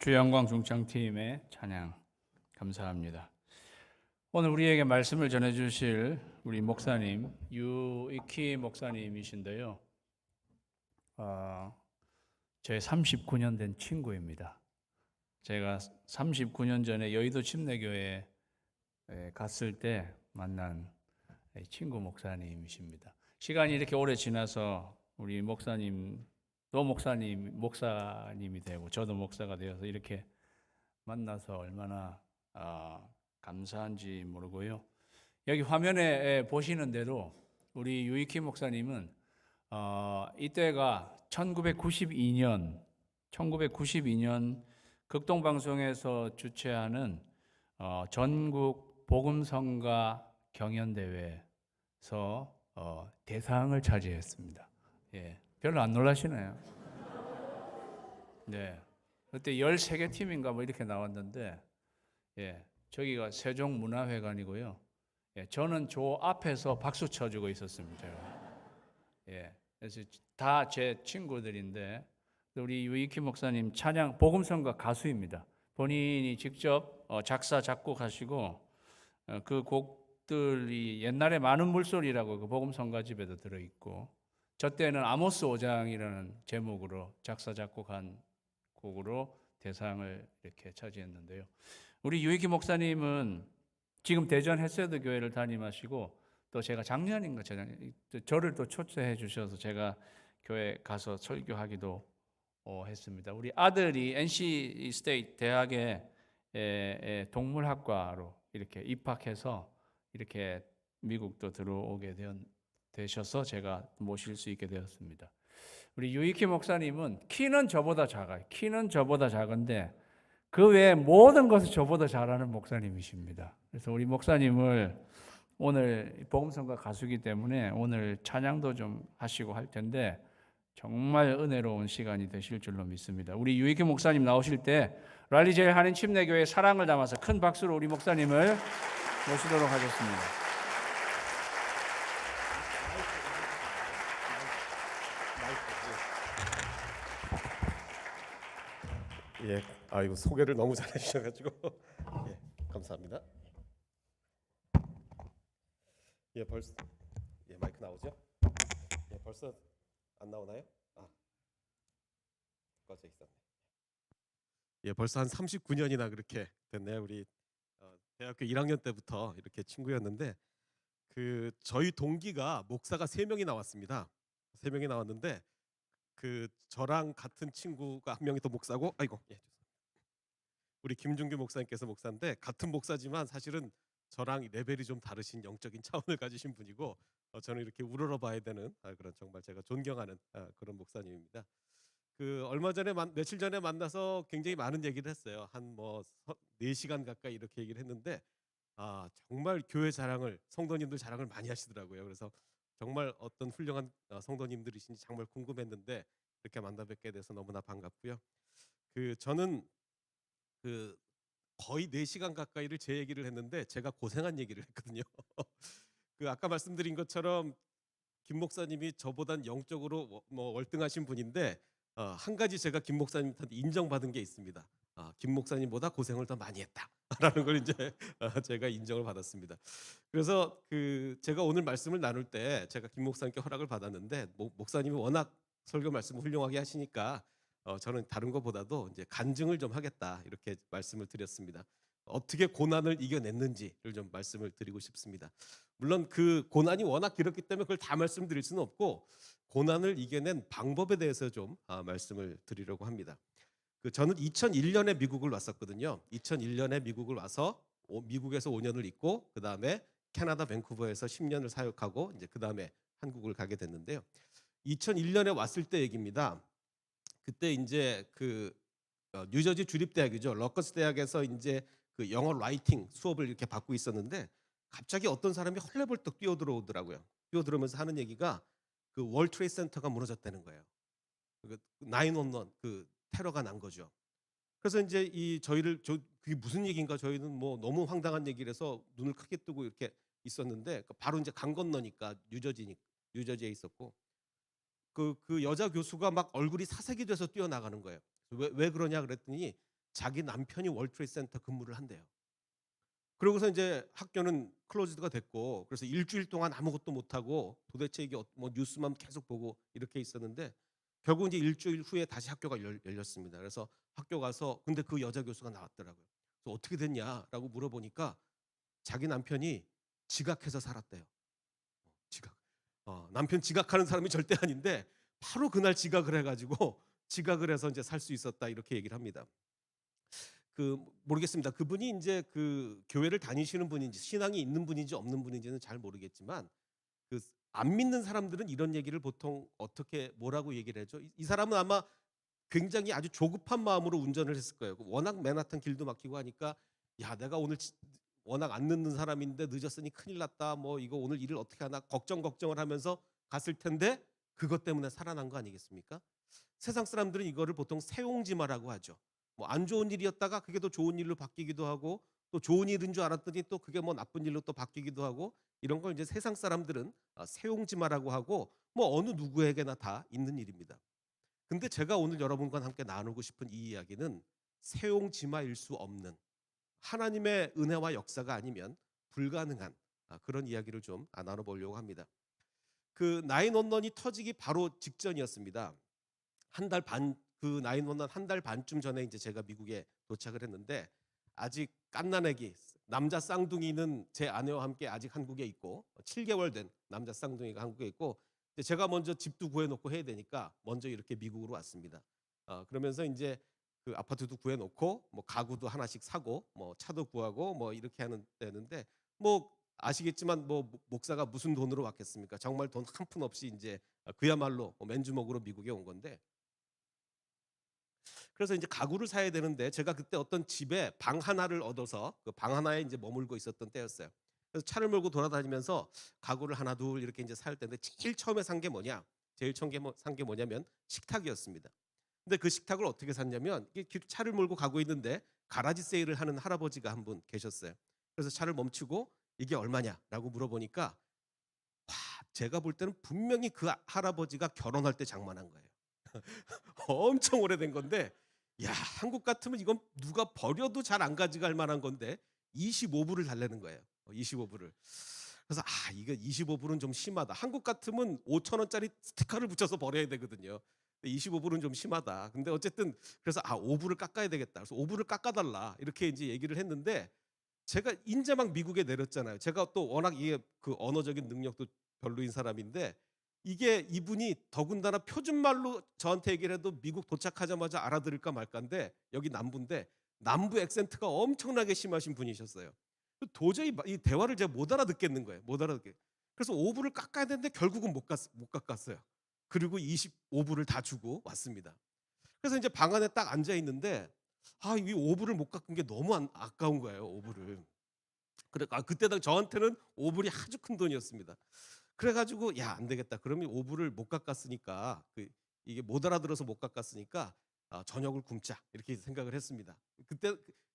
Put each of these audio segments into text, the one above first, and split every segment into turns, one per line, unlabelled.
주영광 중창팀의 찬양 감사합니다. 오늘 우리에게 말씀을 전해주실 우리 목사님 유이키 목사님이신데요. 제 39년 된 친구입니다. 제가 39년 전에 여의도 침례교회에 갔을 때 만난 친구 목사님이십니다. 시간이 이렇게 오래 지나서 우리 목사님이 되고 저도 목사가 되어서 이렇게 만나서 얼마나 감사한지 모르고요. 여기 화면에 보시는 대로 우리 유이키 목사님은 이때가 1992년 극동방송에서 주최하는 전국 복음성가 경연대회에서 대상을 차지했습니다. 예, 별로 안 놀라시나요? 네, 그때 13개 팀인가 뭐 이렇게 나왔는데, 예, 저기가 세종문화회관이고요. 예, 저는 저 앞에서 박수 쳐주고 있었습니다. 예, 그래서 다 제 친구들인데, 우리 유이키 목사님 찬양 복음성가 가수입니다. 본인이 직접 작사 작곡하시고 그 곡들이 옛날에 많은 물소리라고 그 복음성가집에도 들어있고, 저 때는 아모스 5장이라는 제목으로 작사 작곡한 곡으로 대상을 이렇게 차지했는데요. 우리 유이키 목사님은 지금 대전 헤세드 교회를 담임하시고, 또 제가 작년인가 저를 또 초대해 주셔서 제가 교회 가서 설교하기도 했습니다. 우리 아들이 NC 스테이트 대학에 동물학과로 이렇게 입학해서 이렇게 미국도 들어오게 되셔서 제가 모실 수 있게 되었습니다. 우리 유이키 목사님은 키는 저보다 작아요. 키는 저보다 작은데 그 외에 모든 것을 저보다 잘하는 목사님이십니다. 그래서 우리 목사님을 오늘 복음성가 가수이기 때문에 오늘 찬양도 좀 하시고 할 텐데 정말 은혜로운 시간이 되실 줄로 믿습니다. 우리 유이키 목사님 나오실 때 랄리 제일 한인 침례교회 사랑을 담아서 큰 박수로 우리 목사님을 모시도록 하겠습니다.
예, 이거 소개를 너무 잘해주셔가지고 예, 감사합니다. 예, 벌써 마이크 나오죠? 예, 벌써 안 나오나요? 꺼져 있었네. 예, 벌써 한 39년이나 그렇게 됐네요. 우리 대학교 1학년 때부터 이렇게 친구였는데 저희 동기가 목사가 3명이 나왔습니다. 3명이 나왔는데 저랑 같은 친구가 한 명이 더 목사고, 우리 김준규 목사님께서 목사인데 같은 목사지만 사실은 저랑 레벨이 좀 다르신 영적인 차원을 가지신 분이고, 저는 이렇게 우러러봐야 되는 그런 정말 제가 존경하는 그런 목사님입니다. 얼마 전에 며칠 전에 만나서 굉장히 많은 얘기를 했어요. 한 4시간 가까이 이렇게 얘기를 했는데 정말 교회 자랑을, 성도님들 자랑을 많이 하시더라고요. 그래서 정말 어떤 훌륭한 성도님들이신지 정말 궁금했는데 이렇게 만나 뵙게 돼서 너무나 반갑고요. 저는 거의 4시간 가까이를 제 얘기를 했는데 제가 고생한 얘기를 했거든요. 아까 말씀드린 것처럼 김 목사님이 저보단 영적으로 월등하신 분인데 한 가지 제가 김 목사님한테 인정받은 게 있습니다. 김 목사님보다 고생을 더 많이 했다라는 걸 이제 제가 인정을 받았습니다. 그래서 제가 오늘 말씀을 나눌 때 제가 김 목사님께 허락을 받았는데 목사님이 워낙 설교 말씀을 훌륭하게 하시니까 저는 다른 것보다도 이제 간증을 좀 하겠다 이렇게 말씀을 드렸습니다. 어떻게 고난을 이겨냈는지를 좀 말씀을 드리고 싶습니다. 물론 고난이 워낙 길었기 때문에 그걸 다 말씀드릴 수는 없고 고난을 이겨낸 방법에 대해서 좀 말씀을 드리려고 합니다. 저는 2001년에 미국을 왔었거든요. 2001년에 미국을 와서 미국에서 5년을 있고 그 다음에 캐나다 밴쿠버에서 10년을 사역하고 이제 그 다음에 한국을 가게 됐는데요. 2001년에 왔을 때 얘기입니다. 그때 이제 뉴저지 주립대학이죠. 러커스 대학에서 이제 영어 라이팅 수업을 이렇게 받고 있었는데 갑자기 어떤 사람이 헐레벌떡 뛰어들어오더라고요. 뛰어들어오면서 하는 얘기가 월드 트레이드 센터가 무너졌다는 거예요. 9/11 테러가 난 거죠. 그래서 이제 그게 무슨 얘기인가 저희는 너무 황당한 얘기를 해서 눈을 크게 뜨고 이렇게 있었는데 바로 이제 강 건너니까 뉴저지에 있었고 그 여자 교수가 막 얼굴이 사색이 돼서 뛰어나가는 거예요. 왜 그러냐 그랬더니 자기 남편이 월트레이드 센터 근무를 한대요. 그러고서 이제 학교는 클로즈드가 됐고, 그래서 일주일 동안 아무것도 못 하고 도대체 이게 뭐 뉴스만 계속 보고 이렇게 있었는데, 결국 이제 일주일 후에 다시 학교가 열렸습니다. 그래서 학교 가서 근데 그 여자 교수가 나왔더라고요. 그래서 어떻게 됐냐라고 물어보니까 자기 남편이 지각해서 살았대요. 지각. 남편 지각하는 사람이 절대 아닌데 바로 그날 지각을 해가지고 지각을 해서 이제 살 수 있었다 이렇게 얘기를 합니다. 모르겠습니다. 그분이 이제 그 교회를 다니시는 분인지 신앙이 있는 분인지 없는 분인지는 잘 모르겠지만, 그 안 믿는 사람들은 이런 얘기를 보통 어떻게 뭐라고 얘기를 하죠? 이 사람은 아마 굉장히 아주 조급한 마음으로 운전을 했을 거예요. 워낙 맨하탄 길도 막히고 하니까, 야 내가 오늘 워낙 안 늦는 사람인데 늦었으니 큰일 났다. 뭐 이거 오늘 일을 어떻게 하나 걱정을 하면서 갔을 텐데 그것 때문에 살아난 거 아니겠습니까? 세상 사람들은 이거를 보통 세옹지마라고 하죠. 뭐 안 좋은 일이었다가 그게 더 좋은 일로 바뀌기도 하고, 또 좋은 일인 줄 알았더니 또 그게 뭐 나쁜 일로 또 바뀌기도 하고, 이런 걸 이제 세상 사람들은 세옹지마라고 하고, 뭐 어느 누구에게나 다 있는 일입니다. 근데 제가 오늘 여러분과 함께 나누고 싶은 이 이야기는 세옹지마일 수 없는, 하나님의 은혜와 역사가 아니면 불가능한 그런 이야기를 좀 나눠보려고 합니다. 그 911이 터지기 바로 직전이었습니다. 한 달 반, 그 911 한 달 반쯤 전에 이제 제가 미국에 도착을 했는데, 아직 갓난아기 남자 쌍둥이는 제 아내와 함께 아직 한국에 있고, 7개월 된 남자 쌍둥이가 한국에 있고, 이제 제가 먼저 집도 구해놓고 해야 되니까 먼저 이렇게 미국으로 왔습니다. 그러면서 이제 그 아파트도 구해놓고 뭐 가구도 하나씩 사고 뭐 차도 구하고 뭐 이렇게 되는데, 뭐 아시겠지만 뭐 목사가 무슨 돈으로 왔겠습니까? 정말 돈 한 푼 없이 이제 그야말로 맨주먹으로 미국에 온 건데, 그래서 이제 가구를 사야 되는데 제가 그때 어떤 집에 방 하나를 얻어서 그 방 하나에 이제 머물고 있었던 때였어요. 그래서 차를 몰고 돌아다니면서 가구를 하나 둘 이렇게 이제 살 때인데, 제일 처음에 산 게 뭐냐? 제일 처음 산 게 뭐냐면 식탁이었습니다. 근데 그 식탁을 어떻게 샀냐면, 이게 차를 몰고 가고 있는데 가라지 세일을 하는 할아버지가 한 분 계셨어요. 그래서 차를 멈추고 이게 얼마냐라고 물어보니까, 와, 제가 볼 때는 분명히 그 할아버지가 결혼할 때 장만한 거예요. 엄청 오래된 건데, 야 한국 같으면 이건 누가 버려도 잘 안 가져갈 만한 건데 25불을 달라는 거예요. 25불을. 그래서 이거 25불은 좀 심하다. 한국 같으면 5천 원짜리 스티커를 붙여서 버려야 되거든요. 25불은 좀 심하다. 근데 어쨌든 그래서 5불을 깎아야 되겠다. 그래서 5불을 깎아달라 이렇게 이제 얘기를 했는데, 제가 인제 막 미국에 내렸잖아요. 제가 또 워낙 이게 그 언어적인 능력도 별로인 사람인데, 이게 이분이 더군다나 표준말로 저한테 얘기를 해도 미국 도착하자마자 알아들을까 말까인데, 여기 남부인데 남부 액센트가 엄청나게 심하신 분이셨어요. 도저히 이 대화를 제가 못 알아듣겠는 거예요. 못 알아듣게. 그래서 5불을 깎아야 되는데 결국은 못 깎았어요. 그리고 25불을 다 주고 왔습니다. 그래서 이제 방 안에 딱 앉아 있는데, 이 5불을 못 깎은 게 너무 아까운 거예요. 5불을. 그래, 그때 저한테는 5불이 아주 큰 돈이었습니다. 그래가지고 야 안 되겠다. 그러면 5불을 못 깎았으니까, 이게 못 알아들어서 못 깎았으니까 저녁을 굶자 이렇게 생각을 했습니다.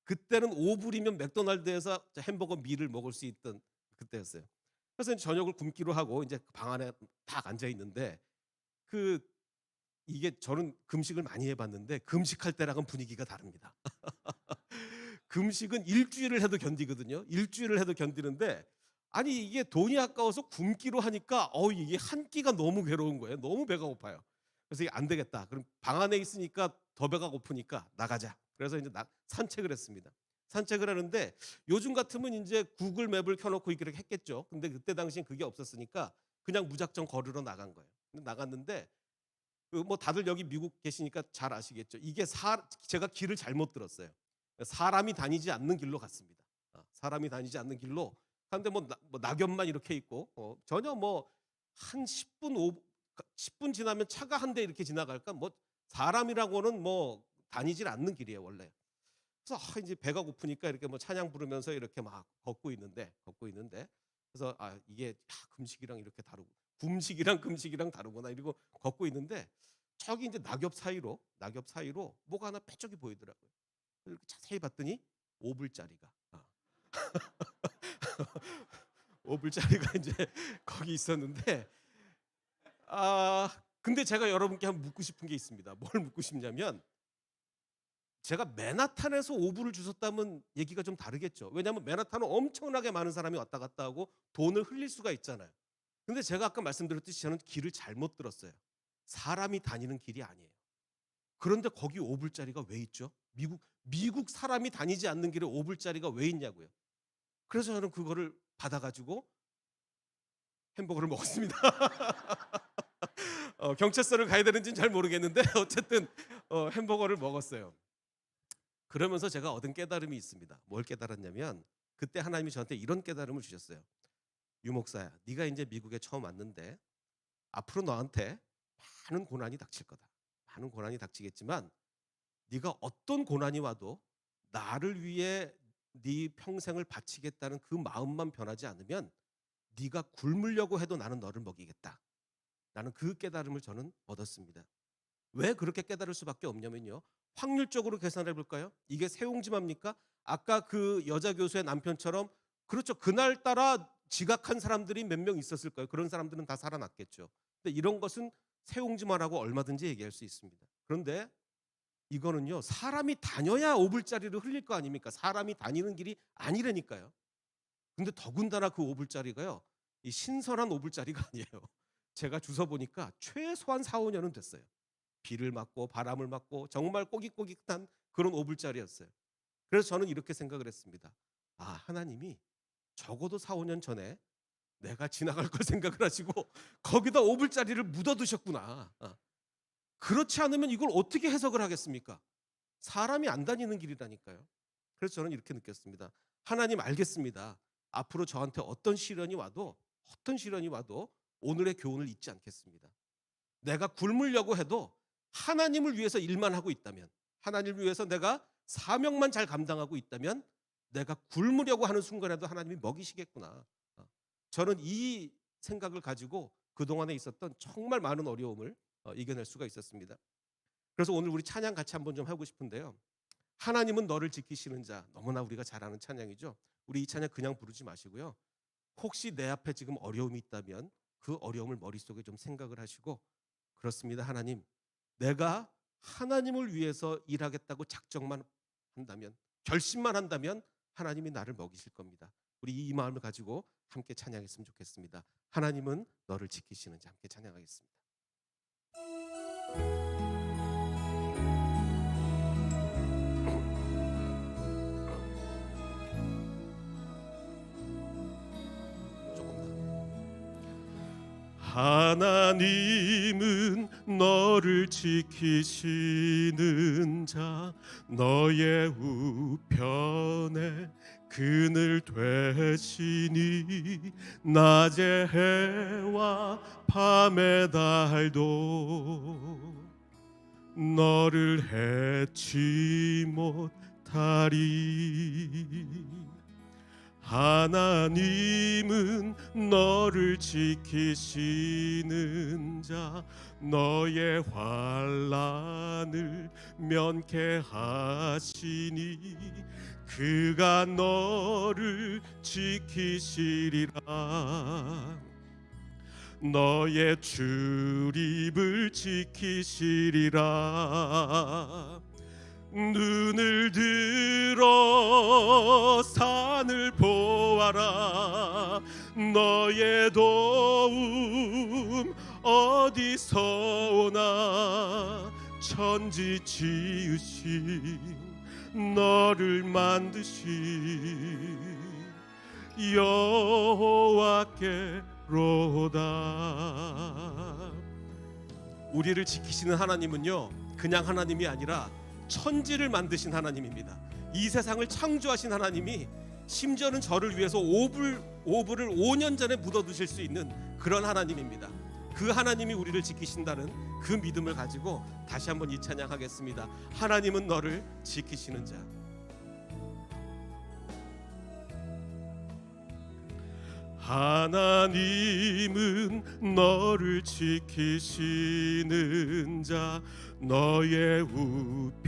그때는 5불이면 맥도날드에서 햄버거 밀을 먹을 수 있던 그때였어요. 그래서 이제 저녁을 굶기로 하고 이제 방 안에 딱 앉아 있는데, 이게 저는 금식을 많이 해봤는데 금식할 때랑은 분위기가 다릅니다. 금식은 일주일을 해도 견디거든요. 일주일을 해도 견디는데, 아니 이게 돈이 아까워서 굶기로 하니까 이게 한 끼가 너무 괴로운 거예요. 너무 배가 고파요. 그래서 이게 안 되겠다. 그럼 방 안에 있으니까 더 배가 고프니까 나가자. 그래서 이제 산책을 했습니다. 산책을 하는데, 요즘 같으면 이제 구글 맵을 켜놓고 이렇게 했겠죠. 근데 그때 당시엔 그게 없었으니까 그냥 무작정 걸으러 나간 거예요. 근데 나갔는데, 뭐 다들 여기 미국 계시니까 잘 아시겠죠. 이게 제가 길을 잘못 들었어요. 사람이 다니지 않는 길로 갔습니다. 사람이 다니지 않는 길로 가는데 뭐 낙엽만 이렇게 있고, 전혀 뭐 한 10분 지나면 차가 한 대 이렇게 지나갈까, 뭐 사람이라고는 뭐 다니질 않는 길이에요 원래. 그래서 이제 배가 고프니까 이렇게 뭐 찬양 부르면서 이렇게 막 걷고 있는데 그래서 이게 금식이랑 이렇게 다르고, 금식이랑 금식이랑 다르구나 이러고 걷고 있는데, 저기 이제 낙엽 사이로 뭐가 하나 빼쪽이 보이더라고요. 이렇게 자세히 봤더니 5불짜리가 5불짜리가 이제 거기 있었는데, 근데 제가 여러분께 한번 묻고 싶은 게 있습니다. 뭘 묻고 싶냐면, 제가 맨하탄에서 오불을 주웠다면 얘기가 좀 다르겠죠. 왜냐하면 맨하탄은 엄청나게 많은 사람이 왔다 갔다 하고 돈을 흘릴 수가 있잖아요. 근데 제가 아까 말씀드렸듯이 저는 길을 잘못 들었어요. 사람이 다니는 길이 아니에요. 그런데 거기 오불자리가 왜 있죠? 미국 사람이 다니지 않는 길에 오불자리가 왜 있냐고요. 그래서 저는 그거를 받아가지고 햄버거를 먹었습니다. 경찰서를 가야 되는지는 잘 모르겠는데 어쨌든 햄버거를 먹었어요. 그러면서 제가 얻은 깨달음이 있습니다. 뭘 깨달았냐면 그때 하나님이 저한테 이런 깨달음을 주셨어요. 유 목사야, 네가 이제 미국에 처음 왔는데 앞으로 너한테 많은 고난이 닥칠 거다. 많은 고난이 닥치겠지만 네가 어떤 고난이 와도 나를 위해 네 평생을 바치겠다는 그 마음만 변하지 않으면 네가 굶으려고 해도 나는 너를 먹이겠다. 나는 그 깨달음을 저는 얻었습니다. 왜 그렇게 깨달을 수밖에 없냐면요. 확률적으로 계산해 볼까요? 이게 세옹지마입니까? 아까 그 여자 교수의 남편처럼 그렇죠. 그날따라 지각한 사람들이 몇 명 있었을 거예요. 그런 사람들은 다 살아났겠죠. 근데 이런 것은 세옹지마라고 얼마든지 얘기할 수 있습니다. 그런데 이거는요. 사람이 다녀야 오불자리를 흘릴 거 아닙니까? 사람이 다니는 길이 아니라니까요. 근데 더군다나 그 오불자리가요. 이 신선한 오불자리가 아니에요. 제가 주워 보니까 최소한 4, 5년은 됐어요. 비를 맞고 바람을 맞고 정말 꼬깃꼬깃한 그런 오불자리였어요. 그래서 저는 이렇게 생각을 했습니다. 아, 하나님이 적어도 4, 5년 전에 내가 지나갈 걸 생각을 하시고 거기다 오불자리를 묻어두셨구나. 그렇지 않으면 이걸 어떻게 해석을 하겠습니까? 사람이 안 다니는 길이라니까요. 그래서 저는 이렇게 느꼈습니다. 하나님 알겠습니다. 앞으로 저한테 어떤 시련이 와도 오늘의 교훈을 잊지 않겠습니다. 내가 굶으려고 해도 하나님을 위해서 일만 하고 있다면, 하나님을 위해서 내가 사명만 잘 감당하고 있다면 내가 굶으려고 하는 순간에도 하나님이 먹이시겠구나. 저는 이 생각을 가지고 그동안에 있었던 정말 많은 어려움을 이겨낼 수가 있었습니다. 그래서 오늘 우리 찬양 같이 한번 좀 하고 싶은데요. 하나님은 너를 지키시는 자, 너무나 우리가 잘 아는 찬양이죠. 우리 이 찬양 그냥 부르지 마시고요. 혹시 내 앞에 지금 어려움이 있다면 그 어려움을 머릿속에 좀 생각을 하시고, 그렇습니다. 하나님, 내가 하나님을 위해서 일하겠다고 작정만 한다면, 결심만 한다면 하나님이 나를 먹이실 겁니다. 우리 이 마음을 가지고 함께 찬양했으면 좋겠습니다. 하나님은 너를 지키시는 자, 함께 찬양하겠습니다. 하나님은 너를 지키시는 자, 너의 우편에 그늘 되시니 낮의 해와 밤의 달도 너를 해치 못하리. 하나님은 너를 지키시는 자, 너의 환난을 면케하시니 그가 너를 지키시리라. 너의 출입을 지키시리라. 눈을 들어 산을 보아라. 너의 도움 어디서 오나. 천지 지으신 너를 만드신 여호와께로다. 우리를 지키시는 하나님은요, 그냥 하나님이 아니라 천지를 만드신 하나님입니다. 이 세상을 창조하신 하나님이 심지어는 저를 위해서 오불을 5년 전에 묻어두실 수 있는 그런 하나님입니다. 그 하나님이 우리를 지키신다는 그 믿음을 가지고 다시 한번 이 찬양하겠습니다. 하나님은 너를 지키시는 자. 하나님은 너를 지키시는 자, 너의 우편에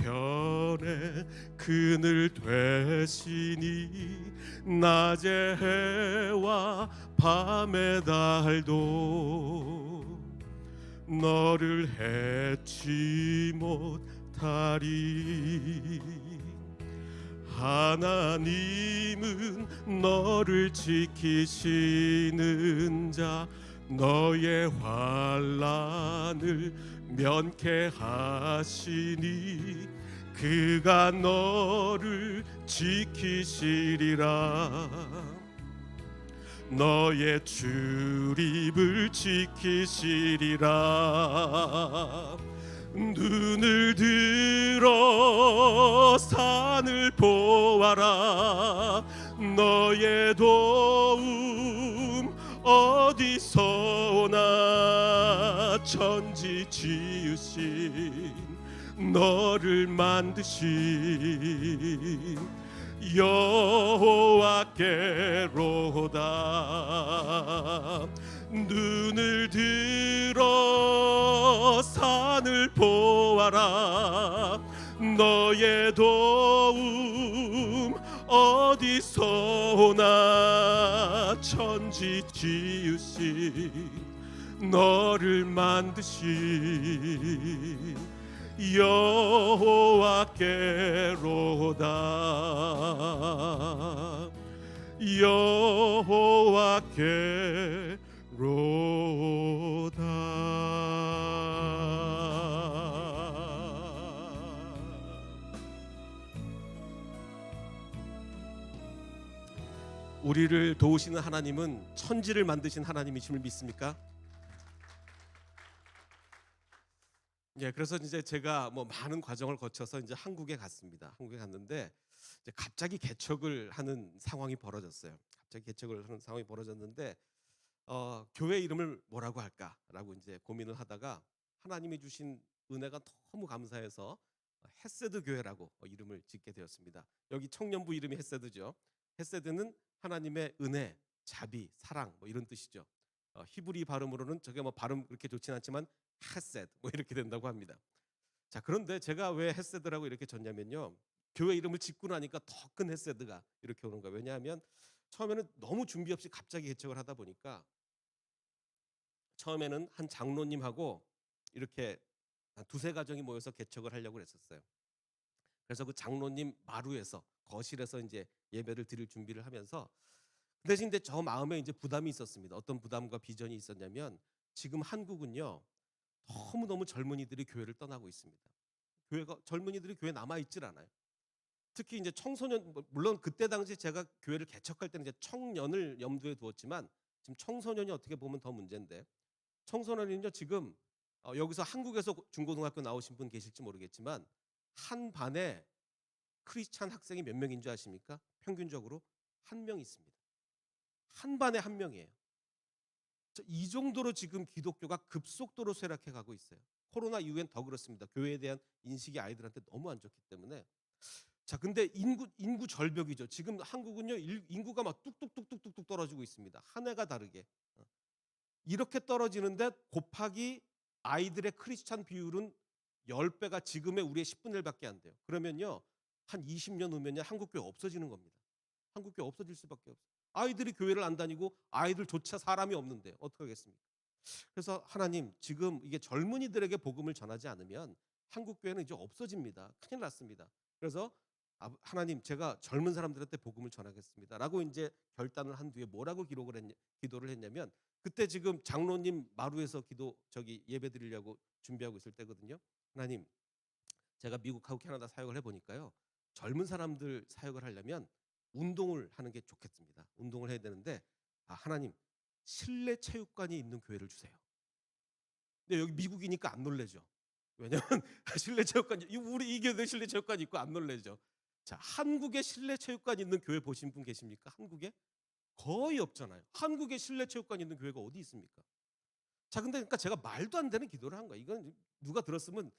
그늘 되시니 낮의 해와 밤의 달도 너를 해치 못하리. 못하리. 하나님은 너를 지키시는 자, 너의 환난을 면케하시니 그가 너를 지키시리라. 너의 출입을 지키시리라. 눈을 들어 산을 보아라. 너의 도움 어디서 오나. 천지 지으신 너를 만드신 여호와께로다. 눈을 들어 산을 보아라. 너의 도움 어디서 오나. 천지 지으신 너를 만드신 여호와께로다. 우리를 도우시는 하나님은 천지를 만드신 하나님이심을 믿습니까? 예, 그래서 이제 제가 뭐 많은 과정을 거쳐서 이제 한국에 갔습니다. 한국에 갔는데 이제 갑자기 개척을 하는 상황이 벌어졌어요. 갑자기 개척을 하는 상황이 벌어졌는데 교회 이름을 뭐라고 할까라고 이제 고민을 하다가 하나님이 주신 은혜가 너무 감사해서 헤세드 교회라고 이름을 짓게 되었습니다. 여기 청년부 이름이 헤세드죠. 헤세드는 하나님의 은혜, 자비, 사랑 뭐 이런 뜻이죠. 히브리 발음으로는 저게 뭐 발음 그렇게 좋진 않지만 헤세드 뭐 이렇게 된다고 합니다. 자, 그런데 제가 왜 헤세드라고 이렇게 졌냐면요, 교회 이름을 짓고 나니까 더 큰 헤세드가 이렇게 오는 거예요. 왜냐하면 처음에는 너무 준비 없이 갑자기 개척을 하다 보니까 처음에는 한 장로님하고 이렇게 한 두세 가정이 모여서 개척을 하려고 했었어요. 그래서 그 장로님 마루에서 거실에서 이제 예배를 드릴 준비를 하면서, 대신 이제 저 마음에 이제 부담이 있었습니다. 어떤 부담과 비전이 있었냐면, 지금 한국은요 너무너무 젊은이들이 교회를 떠나고 있습니다. 젊은이들이 교회 남아 있질 않아요. 특히 이제 청소년, 물론 그때 당시 제가 교회를 개척할 때는 이제 청년을 염두에 두었지만 지금 청소년이 어떻게 보면 더 문제인데, 청소년은요 지금 여기서 한국에서 중고등학교 나오신 분 계실지 모르겠지만 한 반에 크리스찬 학생이 몇 명인 줄 아십니까? 평균적으로 한 명 있습니다. 한 반에 한 명이에요. 이 정도로 지금 기독교가 급속도로 쇠락해 가고 있어요. 코로나 이후엔 더 그렇습니다. 교회에 대한 인식이 아이들한테 너무 안 좋기 때문에. 자, 근데 인구 절벽이죠. 지금 한국은요 인구가 막 뚝뚝뚝뚝뚝 떨어지고 있습니다. 한 해가 다르게. 이렇게 떨어지는데 곱하기 아이들의 크리스찬 비율은 10배가 지금의 우리의 10분의 1밖에 안 돼요. 그러면요 한 20년 후면요 한국 교회 없어지는 겁니다. 한국 교회 없어질 수밖에 없어요. 아이들이 교회를 안 다니고 아이들조차 사람이 없는데 어떻게 하겠습니까? 그래서 하나님, 지금 이게 젊은이들에게 복음을 전하지 않으면 한국 교회는 이제 없어집니다. 큰일 났습니다. 그래서 하나님, 제가 젊은 사람들한테 복음을 전하겠습니다라고 이제 결단을 한 뒤에 뭐라고 기도를 했냐면, 그때 지금 장로님 마루에서 예배 드리려고 준비하고 있을 때거든요. 하나님, 제가 미국하고 캐나다 사역을 해보니까요, 젊은 사람들 사역을 하려면 운동을 하는 게 좋겠습니다. 운동을 해야 되는데, 하나님, 실내 체육관이 있는 교회를 주세요. 근데 여기 미국이니까 안 놀래죠. 왜냐면 실내 체육관, 우리 이 교회 실내 체육관 있고 안 놀래죠. 자, 한국에 실내 체육관 있는 교회 보신 분 계십니까? 한국에 거의 없잖아요. 한국에 실내 체육관 있는 교회가 어디 있습니까? 자, 근데 그러니까 제가 말도 안 되는 기도를 한 거야. 이건 누가 들었으면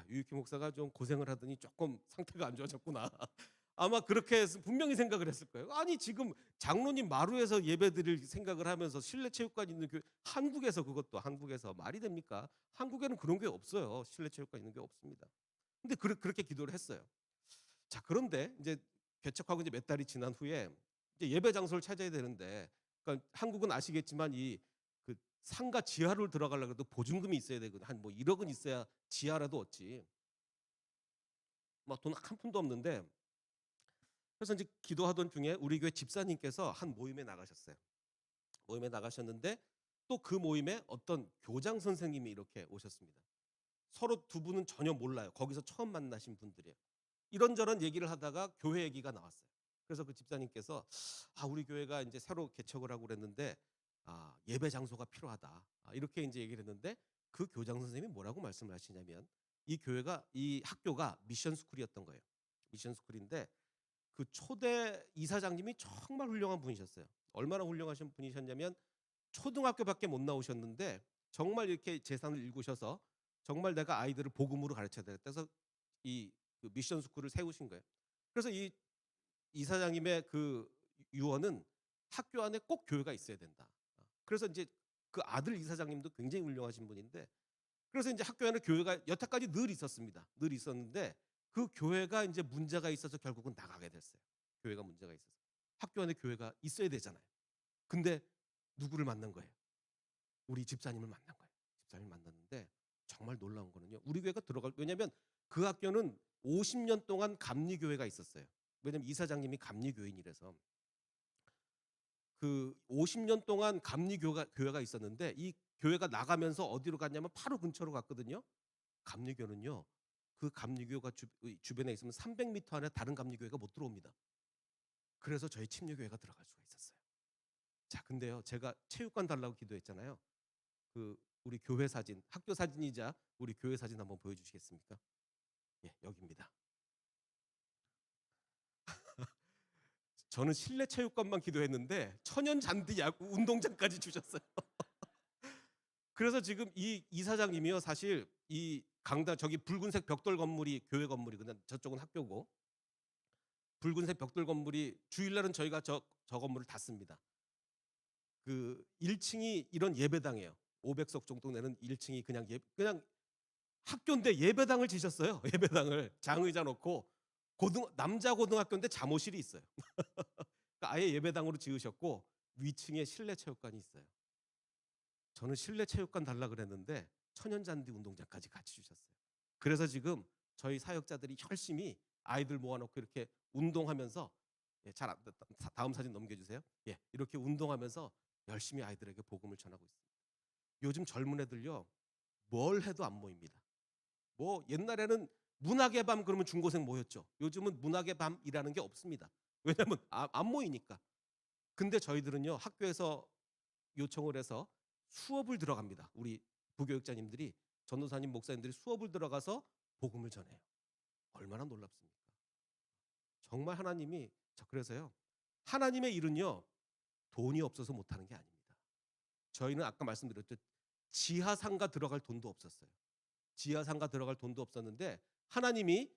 유익희 목사가 좀 고생을 하더니 조금 상태가 안 좋아졌구나. 아마 그렇게 해서 분명히 생각을 했을 거예요. 아니, 지금 장로님 마루에서 예배드릴 생각을 하면서 실내 체육관 있는 교회, 한국에서, 그것도 한국에서 말이 됩니까? 한국에는 그런 게 없어요. 실내 체육관 있는 게 없습니다. 근데 그렇게 기도를 했어요. 자, 그런데 이제 개척하고 이제 몇 달이 지난 후에 이제 예배 장소를 찾아야 되는데, 그러니까 한국은 아시겠지만 그 상가 지하로 들어가려고 해도 보증금이 있어야 되거든요. 한 뭐 1억은 있어야 지하라도 얻지. 막 돈 한 푼도 없는데, 그래서 이제 기도하던 중에 우리 교회 집사님께서 한 모임에 나가셨어요. 모임에 나가셨는데 또 그 모임에 어떤 교장 선생님이 이렇게 오셨습니다. 서로 두 분은 전혀 몰라요. 거기서 처음 만나신 분들이에요. 이런저런 얘기를 하다가 교회 얘기가 나왔어요. 그래서 그 집사님께서 우리 교회가 이제 새로 개척을 하고 그랬는데 예배 장소가 필요하다. 이렇게 이제 얘기를 했는데 그 교장 선생님이 뭐라고 말씀을 하시냐면 이 학교가 미션 스쿨이었던 거예요. 미션 스쿨인데 그 초대 이사장님이 정말 훌륭한 분이셨어요. 얼마나 훌륭하신 분이셨냐면 초등학교밖에 못 나오셨는데 정말 이렇게 재산을 일구셔서 정말 내가 아이들을 복음으로 가르쳐야 되겠다 해서 그 미션 스쿨을 세우신 거예요. 그래서 이 이사장님의 그 유언은 학교 안에 꼭 교회가 있어야 된다. 그래서 이제 그 아들 이사장님도 굉장히 훌륭하신 분인데, 그래서 이제 학교 안에 교회가 여태까지 늘 있었습니다. 늘 있었는데 그 교회가 이제 문제가 있어서 결국은 나가게 됐어요. 교회가 문제가 있어서. 학교 안에 교회가 있어야 되잖아요. 근데 누구를 만난 거예요? 우리 집사님을 만난 거예요. 집사님을 만났는데 정말 놀라운 거는요. 우리 교회가 왜냐면 그 학교는 50년 동안 감리교회가 있었어요. 왜냐면 이사장님이 감리교인이라서. 그 50년 동안 감리교회가 있었는데 이 교회가 나가면서 어디로 갔냐면 바로 근처로 갔거든요. 감리교는요. 그 감리교가 주변에 있으면 300m 안에 다른 감리교회가 못 들어옵니다. 그래서 저희 침례교회가 들어갈 수가 있었어요. 자, 근데요. 제가 체육관 달라고 기도했잖아요. 그 우리 교회 사진, 학교 사진이자 우리 교회 사진 한번 보여주시겠습니까? 예, 여기입니다. 저는 실내 체육관만 기도했는데 천연 잔디 야구 운동장까지 주셨어요. 그래서 지금 이 이사장님이요, 사실 이 강당 저기 붉은색 벽돌 건물이 교회 건물이 그냥 저쪽은 학교고, 붉은색 벽돌 건물이 주일날은 저희가 저 건물을 닫습니다. 그 1층이 이런 예배당이에요. 500석 정도 되는 1층이 그냥 학교인데 예배당을 지셨어요. 예배당을 장의자 놓고 남자 고등학교인데 잠옷실이 있어요. 그러니까 아예 예배당으로 지으셨고 위층에 실내 체육관이 있어요. 저는 실내 체육관 달라 그랬는데 천연잔디 운동장까지 같이 주셨어요. 그래서 지금 저희 사역자들이 열심히 아이들 모아놓고 이렇게 운동하면서, 다음 사진 넘겨주세요. 예, 이렇게 운동하면서 열심히 아이들에게 복음을 전하고 있습니다. 요즘 젊은 애들요, 뭘 해도 안 모입니다. 뭐 옛날에는 문학의 밤 그러면 중고생 모였죠. 요즘은 문학의 밤이라는 게 없습니다. 왜냐하면 안 모이니까. 근데 저희들은요, 학교에서 요청을 해서 수업을 들어갑니다. 우리 부교육자님들이, 전도사님, 목사님들이 수업을 들어가서 복음을 전해요. 얼마나 놀랍습니까? 정말 그래서요, 하나님의 일은요, 돈이 없어서 못하는 게 아닙니다. 저희는 아까 말씀드렸죠. 지하상가 들어갈 돈도 없었어요. 지하상가 들어갈 돈도 없었는데 하나님이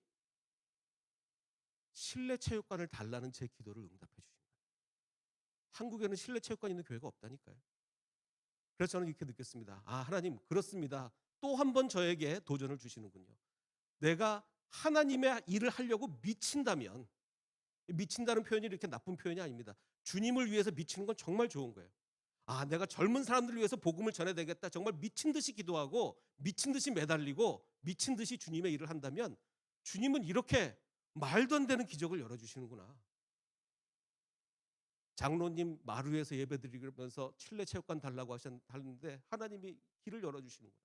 실내 체육관을 달라는 제 기도를 응답해 주신 거예요. 한국에는 실내 체육관 있는 교회가 없다니까요. 그래서 저는 이렇게 느꼈습니다. 하나님, 그렇습니다. 또 한 번 저에게 도전을 주시는군요. 내가 하나님의 일을 하려고 미친다면, 미친다는 표현이 이렇게 나쁜 표현이 아닙니다. 주님을 위해서 미치는 건 정말 좋은 거예요. 내가 젊은 사람들을 위해서 복음을 전해야 되겠다. 정말 미친 듯이 기도하고 미친 듯이 매달리고 미친 듯이 주님의 일을 한다면 주님은 이렇게 말도 안 되는 기적을 열어주시는구나. 장로님 마루에서 예배드리면서 실내 체육관 달라고 하셨는데 하나님이 길을 열어주시는구나.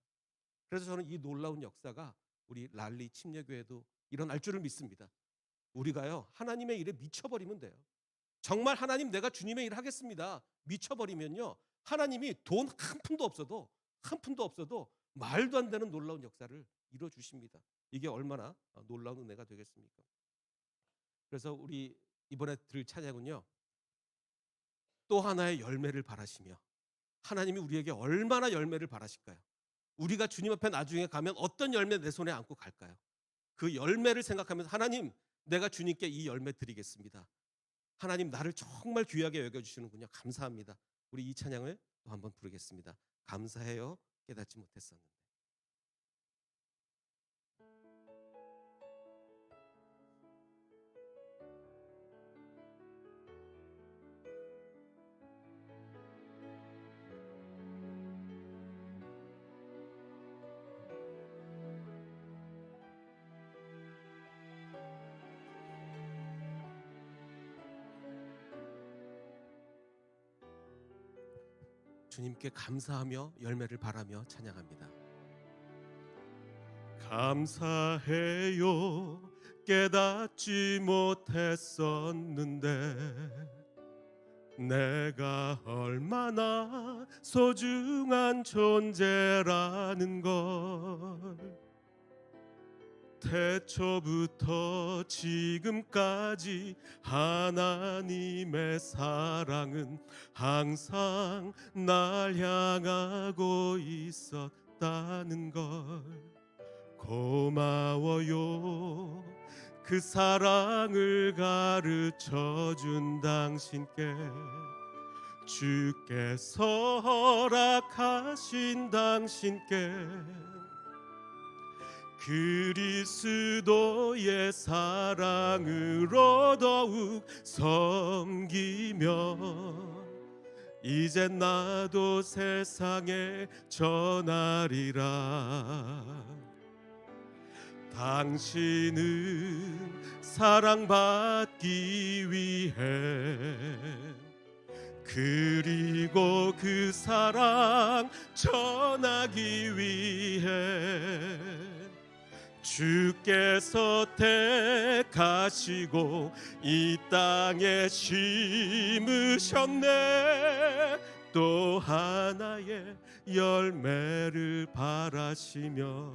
그래서 저는 이 놀라운 역사가 우리 랄리 침례교회도 일어날 줄을 믿습니다. 우리가요, 하나님의 일에 미쳐버리면 돼요. 정말 하나님, 내가 주님의 일을 하겠습니다. 미쳐버리면요, 하나님이 돈 한 푼도 없어도 말도 안 되는 놀라운 역사를 이뤄주십니다. 이게 얼마나 놀라운 은혜가 되겠습니까? 그래서 우리 이번에 들을 찬양은요, 또 하나의 열매를 바라시며, 하나님이 우리에게 얼마나 열매를 바라실까요? 우리가 주님 앞에 나중에 가면 어떤 열매 내 손에 안고 갈까요? 그 열매를 생각하면서 하나님, 내가 주님께 이 열매 드리겠습니다. 하나님, 나를 정말 귀하게 여겨주시는군요. 감사합니다. 우리 이 찬양을 또 한번 부르겠습니다. 감사해요, 깨닫지 못했었는데. 주님께 감사하며 열매를 바라며 찬양합니다. 감사해요. 깨닫지 못했었는데 내가 얼마나 소중한 존재라는 걸 태초부터 지금까지 하나님의 사랑은 항상 날 향하고 있었다는 걸 고마워요. 그 사랑을 가르쳐 준 당신께 주께서 허락하신 당신께 그리스도의 사랑으로 더욱 섬기며 이제 나도 세상에 전하리라. 당신은 사랑받기 위해 그리고 그 사랑 전하기 위해 주께서 택하시고 이 땅에 심으셨네. 또 하나의 열매를 바라시며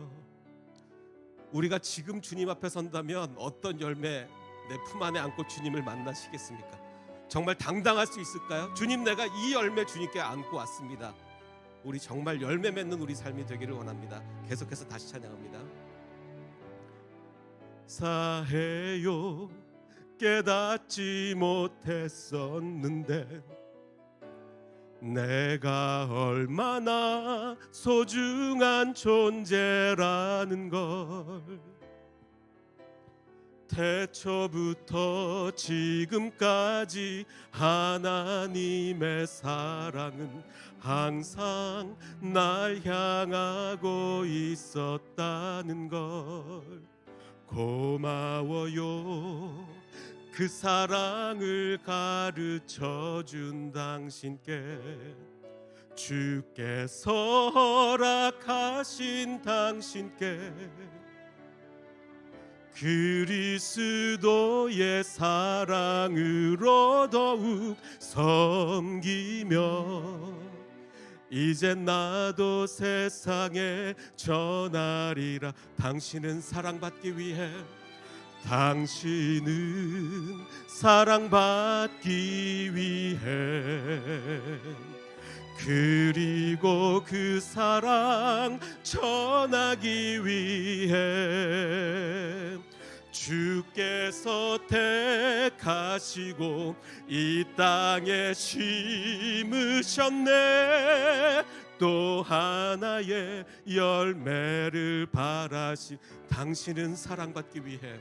우리가 지금 주님 앞에 선다면 어떤 열매 내 품 안에 안고 주님을 만나시겠습니까? 정말 당당할 수 있을까요? 주님, 내가 이 열매 주님께 안고 왔습니다. 우리 정말 열매 맺는 우리 삶이 되기를 원합니다. 계속해서 다시 찬양합니다. 사해요. 깨닫지 못했었는데 내가 얼마나 소중한 존재라는 걸 태초부터 지금까지 하나님의 사랑은 항상 날 향하고 있었다는 걸 고마워요. 그 사랑을 가르쳐 준 당신께 주께서 허락하신 당신께 그리스도의 사랑으로 더욱 섬기며 이제 나도 세상에 전하리라. 당신은 사랑받기 위해 당신은 사랑받기 위해 그리고 그 사랑 전하기 위해 주께서 택하시고 이 땅에 심으셨네. 또 하나의 열매를 바라시. 당신은 사랑받기 위해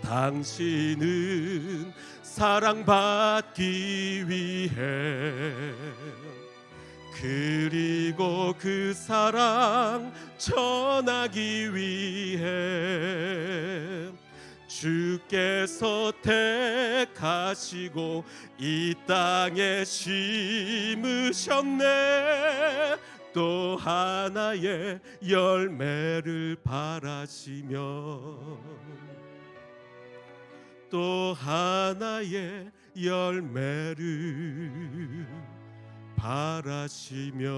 당신은 사랑받기 위해 그리고 그 사랑 전하기 위해 주께서 택하시고 이 땅에 심으셨네. 또 하나의 열매를 바라시며 또 하나의 열매를 바라시며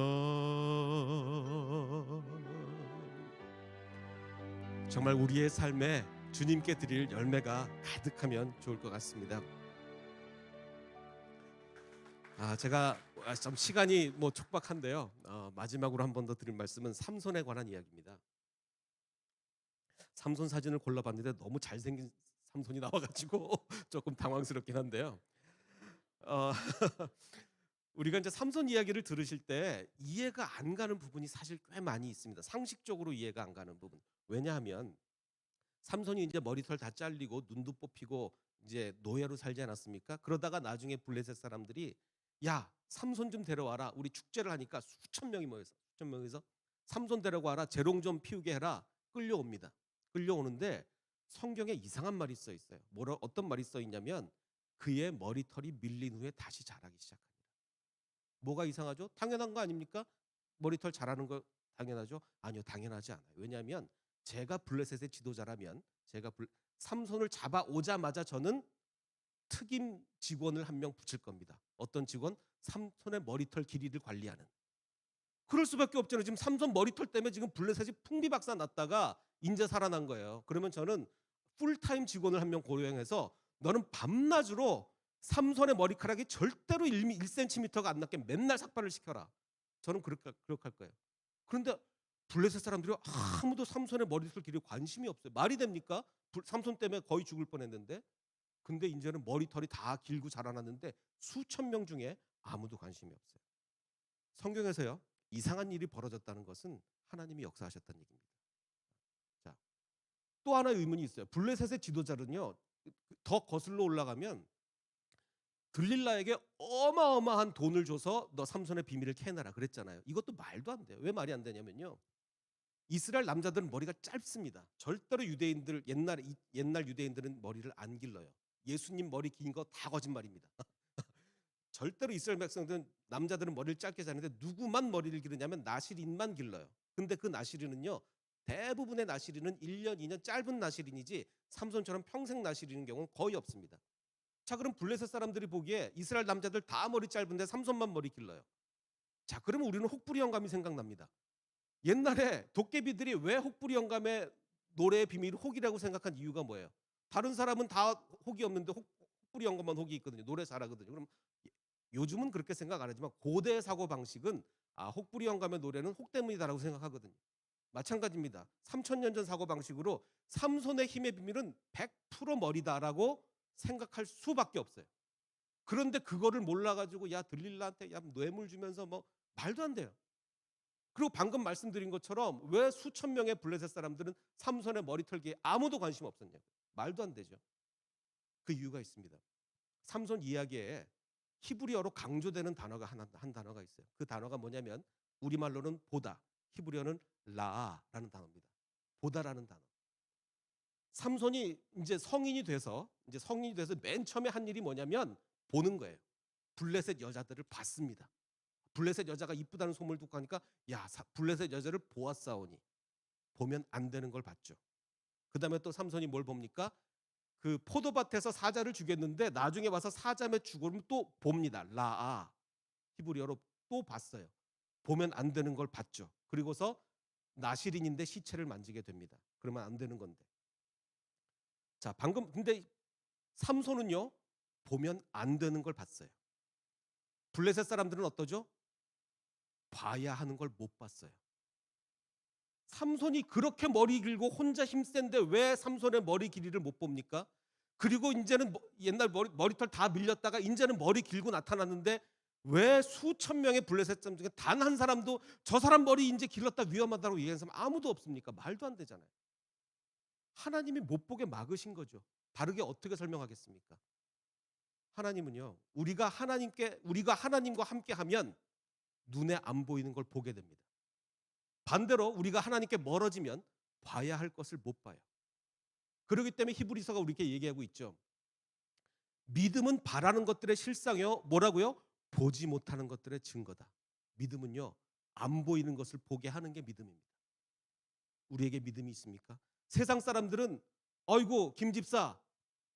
정말 우리의 삶에 주님께 드릴 열매가 가득하면 좋을 것 같습니다. 제가 좀 시간이 촉박한데요. 마지막으로 한 번 더 드릴 말씀은 삼손에 관한 이야기입니다. 삼손 사진을 골라봤는데 너무 잘생긴 삼손이 나와가지고 조금 당황스럽긴 한데요. 우리가 이제 삼손 이야기를 들으실 때 이해가 안 가는 부분이 사실 꽤 많이 있습니다. 상식적으로 이해가 안 가는 부분. 왜냐하면 삼손이 이제 머리털 다 잘리고 눈도 뽑히고 이제 노예로 살지 않았습니까? 그러다가 나중에 블레셋 사람들이 야, 삼손 좀 데려와라. 우리 축제를 하니까 수천 명이 모여서 삼손 데려와라. 재롱 좀 피우게 해라. 끌려옵니다. 끌려오는데 성경에 이상한 말이 써 있어요. 어떤 말이 써 있냐면 그의 머리털이 밀린 후에 다시 자라기 시작합니다. 뭐가 이상하죠? 당연한 거 아닙니까? 머리털 자라는 거 당연하죠? 아니요, 당연하지 않아요. 왜냐하면 제가 블레셋의 지도자라면 삼손을 잡아오자마자 저는 특임 직원을 한 명 붙일 겁니다. 어떤 직원? 삼손의 머리털 길이를 관리하는. 그럴 수밖에 없잖아요. 지금 삼손 머리털 때문에 지금 블레셋이 풍비박산 났다가 인제 살아난 거예요. 그러면 저는 풀타임 직원을 한 명 고용해서 너는 밤낮으로 삼손의 머리카락이 절대로 1cm가 안 낮게 맨날 삭발을 시켜라. 저는 그렇게 할 거예요. 그런데 블레셋 사람들이 아무도 삼손의 머리털 길이에 관심이 없어요. 말이 됩니까? 삼손 때문에 거의 죽을 뻔했는데. 근데 이제는 머리털이 다 길고 자라났는데 수천 명 중에 아무도 관심이 없어요. 성경에서요, 이상한 일이 벌어졌다는 것은 하나님이 역사하셨다는 얘기입니다. 자, 또 하나의 의문이 있어요. 블레셋의 지도자는요, 더 거슬러 올라가면 들릴라에게 어마어마한 돈을 줘서 너 삼손의 비밀을 캐내라 그랬잖아요. 이것도 말도 안 돼요. 왜 말이 안 되냐면요, 이스라엘 남자들은 머리가 짧습니다. 절대로 옛날 유대인들은 머리를 안 길러요. 예수님 머리 긴 거 다 거짓말입니다. 절대로 이스라엘 백성들은 남자들은 머리를 짧게 자르는데 누구만 머리를 기르냐면 나시린만 길러요. 근데 그 나시린은요, 대부분의 나시린은 1년, 2년 짧은 나시린이지 삼손처럼 평생 나시리는 경우는 거의 없습니다. 자, 그럼 블레셋 사람들이 보기에 이스라엘 남자들 다 머리 짧은데 삼손만 머리 길러요. 자, 그러면 우리는 혹부리 영감이 생각납니다. 옛날에 도깨비들이 왜 혹부리 영감의 노래의 비밀이 혹이라고 생각한 이유가 뭐예요? 다른 사람은 다 혹이 없는데 혹부리 영감만 혹이 있거든요. 노래 잘하거든요. 그럼 요즘은 그렇게 생각 안 하지만 고대 사고 방식은 혹부리 영감의 노래는 혹 때문이다라고 생각하거든요. 마찬가지입니다. 3000년 전 사고 방식으로 삼손의 힘의 비밀은 100% 머리다라고 생각할 수밖에 없어요. 그런데 그거를 몰라가지고 야 들릴라한테 야 뇌물 주면서 뭐 말도 안 돼요. 그리고 방금 말씀드린 것처럼 왜 수천 명의 블레셋 사람들은 삼손의 머리털기에 아무도 관심 없었냐고. 말도 안 되죠. 그 이유가 있습니다. 삼손 이야기에 히브리어로 강조되는 단어가 한 단어가 있어요. 그 단어가 뭐냐면 우리말로는 보다, 히브리어는 라라는 단어입니다. 보다라는 단어. 삼손이 이제 성인이 돼서 맨 처음에 한 일이 뭐냐면 보는 거예요. 블레셋 여자들을 봤습니다. 블레셋 여자가 이쁘다는 소문을 듣고 하니까 야 블레셋 여자를 보았사오니, 보면 안 되는 걸 봤죠. 그 다음에 또 삼손이 뭘 봅니까? 그 포도밭에서 사자를 죽였는데 나중에 와서 사자의 죽음을 또 봅니다. 라아, 히브리어로 또 봤어요. 보면 안 되는 걸 봤죠. 그리고서 나시린인데 시체를 만지게 됩니다. 그러면 안 되는 건데. 자, 방금 근데 삼손은요, 보면 안 되는 걸 봤어요. 블레셋 사람들은 어떠죠? 봐야 하는 걸 못 봤어요. 삼손이 그렇게 머리 길고 혼자 힘센데 왜 삼손의 머리 길이를 못 봅니까? 그리고 이제는 옛날 머리털 다 밀렸다가 이제는 머리 길고 나타났는데 왜 수천 명의 블레셋 사람 중에 단 한 사람도 저 사람 머리 이제 길렀다 위험하다고 얘기하는 사람 아무도 없습니까? 말도 안 되잖아요. 하나님이 못 보게 막으신 거죠. 다르게 어떻게 설명하겠습니까? 하나님은요, 우리가 하나님과 함께 하면 눈에 안 보이는 걸 보게 됩니다. 반대로 우리가 하나님께 멀어지면 봐야 할 것을 못 봐요. 그렇기 때문에 히브리서가 우리에게 얘기하고 있죠. 믿음은 바라는 것들의 실상이요, 뭐라고요? 보지 못하는 것들의 증거다. 믿음은요, 안 보이는 것을 보게 하는 게 믿음입니다. 우리에게 믿음이 있습니까? 세상 사람들은 어이구 김 집사,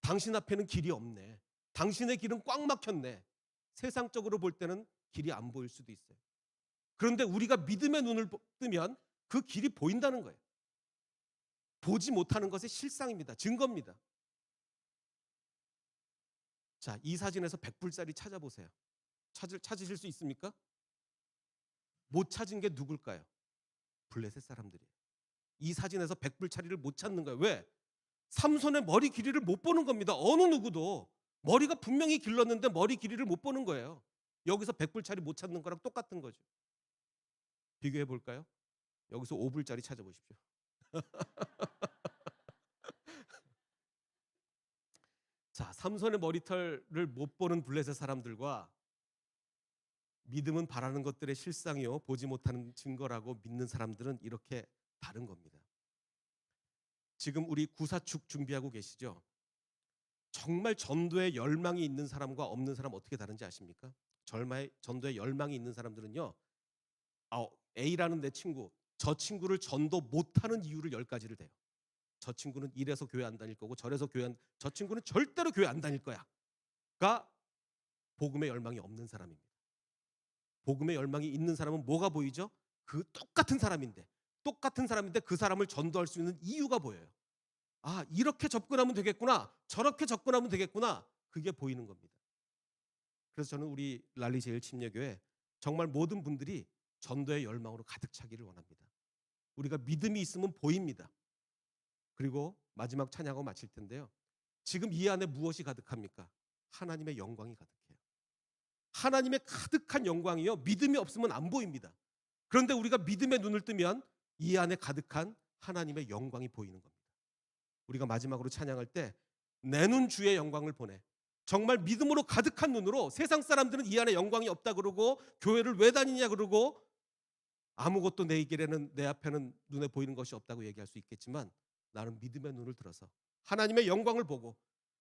당신 앞에는 길이 없네. 당신의 길은 꽉 막혔네. 세상적으로 볼 때는 길이 안 보일 수도 있어요. 그런데 우리가 믿음의 눈을 뜨면 그 길이 보인다는 거예요. 보지 못하는 것의 실상입니다. 증거입니다. 자, 이 사진에서 100불짜리 찾아보세요. 찾으실 수 있습니까? 못 찾은 게 누굴까요? 블레셋 사람들이에요. 이 사진에서 100불짜리를 못 찾는 거예요. 왜? 삼손의 머리 길이를 못 보는 겁니다. 어느 누구도. 머리가 분명히 길렀는데 머리 길이를 못 보는 거예요. 여기서 100불짜리 못 찾는 거랑 똑같은 거죠. 비교해 볼까요? 여기서 5불짜리 찾아보십시오. 자, 삼손의 머리털을 못 보는 블레셋 사람들과 믿음은 바라는 것들의 실상이요 보지 못하는 증거라고 믿는 사람들은 이렇게 다른 겁니다. 지금 우리 구사축 준비하고 계시죠? 정말 전도에 열망이 있는 사람과 없는 사람 어떻게 다른지 아십니까? 전도에 열망이 있는 사람들은요, A라는 내 친구, 저 친구를 전도 못하는 이유를 10가지를 대요. 저 친구는 이래서 교회 안 다닐 거고, 저 친구는 절대로 교회 안 다닐 거야가 복음의 열망이 없는 사람입니다. 복음의 열망이 있는 사람은 뭐가 보이죠? 그 똑같은 사람인데 그 사람을 전도할 수 있는 이유가 보여요. 이렇게 접근하면 되겠구나, 저렇게 접근하면 되겠구나, 그게 보이는 겁니다. 그래서 저는 우리 랄리 제일침례교회 정말 모든 분들이 전도의 열망으로 가득 차기를 원합니다. 우리가 믿음이 있으면 보입니다. 그리고 마지막 찬양하고 마칠 텐데요, 지금 이 안에 무엇이 가득합니까? 하나님의 영광이 가득해요. 하나님의 가득한 영광이요, 믿음이 없으면 안 보입니다. 그런데 우리가 믿음의 눈을 뜨면 이 안에 가득한 하나님의 영광이 보이는 겁니다. 우리가 마지막으로 찬양할 때 내 눈 주의 영광을 보내, 정말 믿음으로 가득한 눈으로, 세상 사람들은 이 안에 영광이 없다 그러고 교회를 왜 다니냐 그러고 아무것도 내 길에는, 내 앞에는 눈에 보이는 것이 없다고 얘기할 수 있겠지만, 나는 믿음의 눈을 들어서 하나님의 영광을 보고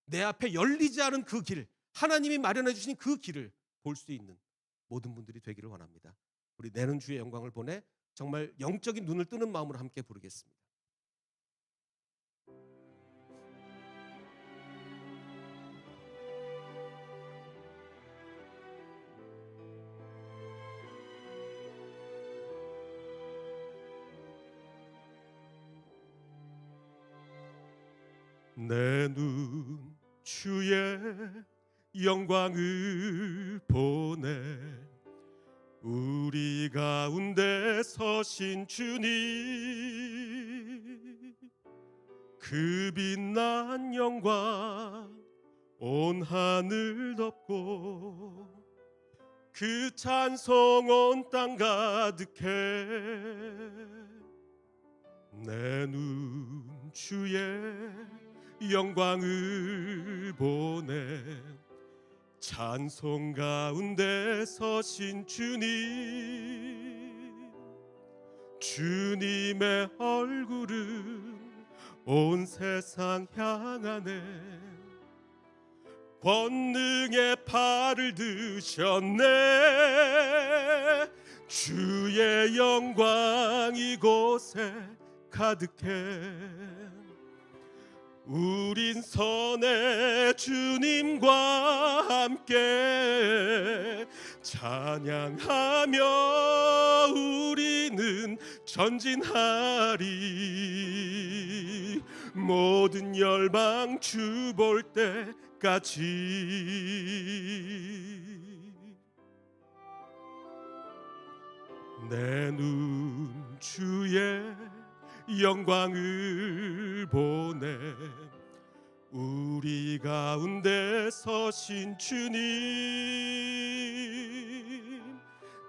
내 앞에 열리지 않은 그 길, 하나님이 마련해 주신 그 길을 볼 수 있는 모든 분들이 되기를 원합니다. 우리 내는 주의 영광을 보내 정말 영적인 눈을 뜨는 마음으로 함께 부르겠습니다. 내 눈 주의 영광을 보내, 우리 가운데 서신 주님, 그 빛난 영광 온 하늘 덮고, 그 찬송 온 땅 가득해. 내 눈 주의 영광을 보내, 찬송 가운데 서신 주님, 주님의 얼굴은 온 세상 향하네. 권능의 팔을 드셨네. 주의 영광 이곳에 가득해. 우린 선의 주님과 함께 찬양하며 우리는 전진하리. 모든 열방 주 볼 때까지. 내 눈 주의 영광을 보내, 우리 가운데 서신 주님,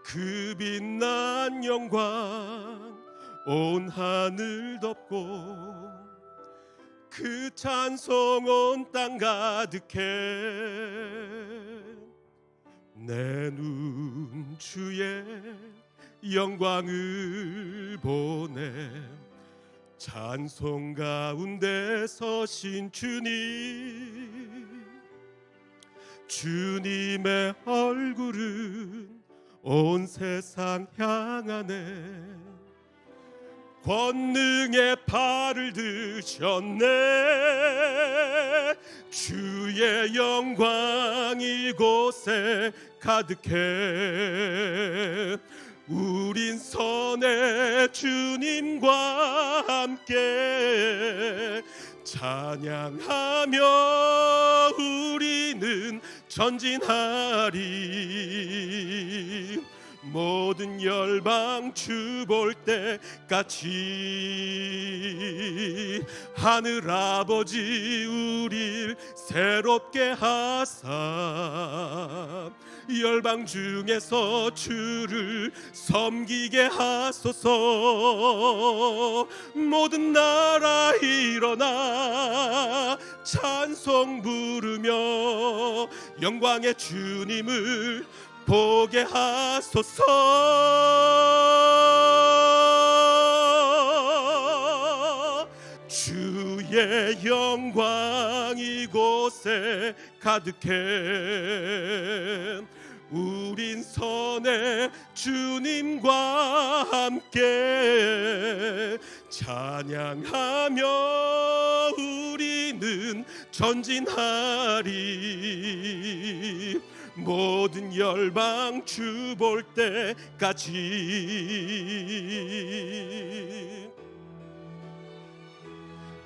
그 빛난 영광 온 하늘 덮고, 그 찬송 온 땅 가득해. 내 눈 주의 영광을 보내, 찬송 가운데 서신 주님, 주님의 얼굴은 온 세상 향하네. 권능의 팔을 드셨네. 주의 영광 이곳에 가득해. 우린 선의 주님과 함께 찬양하며 우리는 전진하리. 모든 열방 주 볼 때까지. 하늘 아버지 우릴 새롭게 하사 열방 중에서 주를 섬기게 하소서. 모든 나라 일어나 찬송 부르며 영광의 주님을 보게 하소서. 주의 영광 이곳에 가득해. 우린 선의 주님과 함께 찬양하며 우리는 전진하리. 모든 열방 주 볼 때까지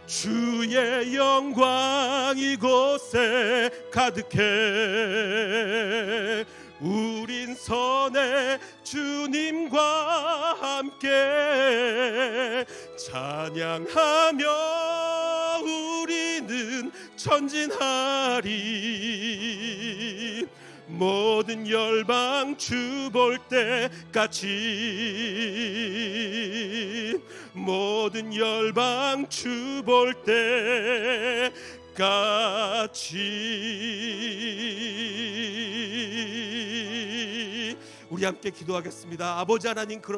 주의 영광 이곳에 가득해. 우린 선의 주님과 함께 찬양하며 우리는 전진하리. 모든 열방 주 볼 때까지 모든 열방 주 볼 때까지 우리 함께 기도하겠습니다. 아버지 하나님, 그렇습니다.